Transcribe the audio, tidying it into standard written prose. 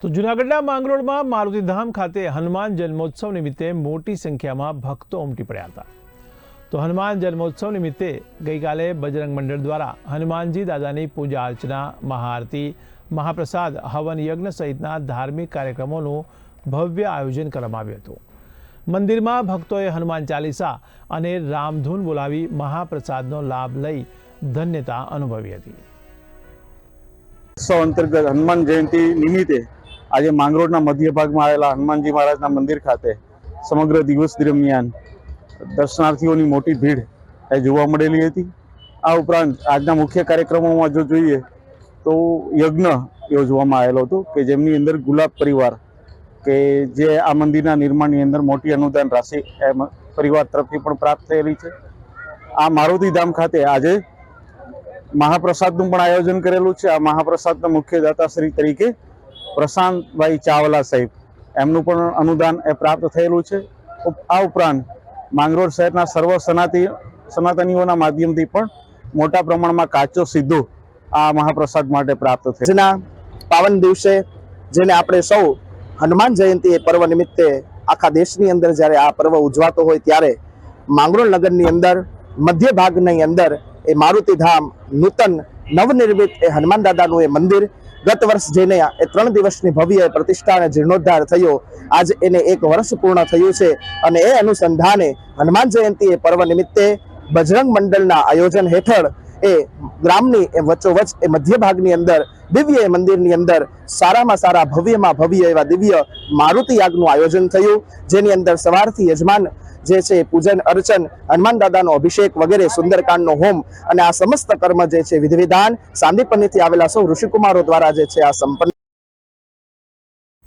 તો જૂનાગઢના માંગરોળમાં મારુતિધામ ખાતે હનુમાન જન્મોત્સવ નિમિત્તે મોટી સંખ્યામાં ભક્તો ઉમટી પડ્યા હતા। તો હનુમાન જન્મોત્સવ નિમિત્તે ગઈકાલે બજરંગ મંડળ દ્વારા હનુમાનજી દાદાની પૂજા અર્ચના, મહાઆરતી, મહાપ્રસાદ, હવન યજ્ઞ સહિતના ધાર્મિક કાર્યક્રમોનું ભવ્ય આયોજન કરવામાં આવ્યું હતું। મંદિરમાં ભક્તોએ હનુમાન ચાલીસા અને રામધૂન બોલાવી મહાપ્રસાદનો લાભ લઈ ધન્યતા અનુભવી હતી। उत्सव अंतर्गत हनुमान जयंती निमित्ते आज માંગરોળના મધ્ય ભાગમાં આવેલા હનુમાનજી મહારાજના મંદિર ખાતે સમગ્ર દિવસ દરમિયાન દર્શનાર્થીઓની મોટી ભીડ જોવા મળેલી હતી। આ ઉપરાંત આજના મુખ્ય કાર્યક્રમોમાં જો જોઈએ તો યજ્ઞ યોજવામાં આવેલો હતો કે જેમની અંદર ગુલાબ પરિવાર કે જે આ મંદિરના નિર્માણની અંદર મોટી અનુદાન રાશિ પરિવાર તરફથી પણ પ્રાપ્ત થયેલી છે। આ મારુતિધામ ખાતે આજે મહાપ્રસાદનું પણ આયોજન કરેલું છે। આ મહાપ્રસાદના મુખ્ય દાતાશ્રી તરીકે પ્રશાંતભાઈ ચાવલા સાહેબ એમનું પણ અનુદાન પ્રાપ્ત થયેલું છે। આ ઉપરાંત માંગરોળ શહેરના સર્વ સનાતનીઓના માધ્યમથી પણ મોટા પ્રમાણમાં કાચો સીધો આ મહાપ્રસાદ માટે પ્રાપ્ત થયો। આજના પાવન દિવસે જેને આપણે સૌ હનુમાન જયંતિ એ પર્વ નિમિત્તે આખા દેશની અંદર જ્યારે આ પર્વ ઉજવાતો હોય ત્યારે માંગરોળ નગરની અંદર મધ્ય ભાગની અંદર એ મારુતિધામ નૂતન નવનિર્મિત એ હનુમાન દાદાનું એ મંદિર ગત વર્ષ જેને એ 3 દિવસની ભવ્ય પ્રતિષ્ઠા અને જીર્ણોદ્ધાર થયો, આજ એને 1 વર્ષ પૂર્ણ થયું છે અને એ અનુસંધાને હનુમાન જયંતિ એ પર્વ નિમિત્તે બજરંગ મંડળના આયોજન હેઠળ એ ગ્રામની એ વચ્ચોવચ્ચ એ મધ્ય ભાગની અંદર દિવ્ય મંદિરની અંદર સારામાં સારા ભવ્યમાં ભવ્ય એવા દિવ્ય મારુતિ યાગનું આયોજન થયું, જેની અંદર સવારથી યજમાન જે છે પૂજન અર્ચન, હનુમાન દાદાનો અભિષેક વગેરે, સુંદરકાંડનો હોમ અને આ સમસ્ત કર્મ જે છે વિધિ વિધાન સાંદીપનીથી આવેલા સૌ ઋષિકુમારો દ્વારા જે છે આ સંપન્ન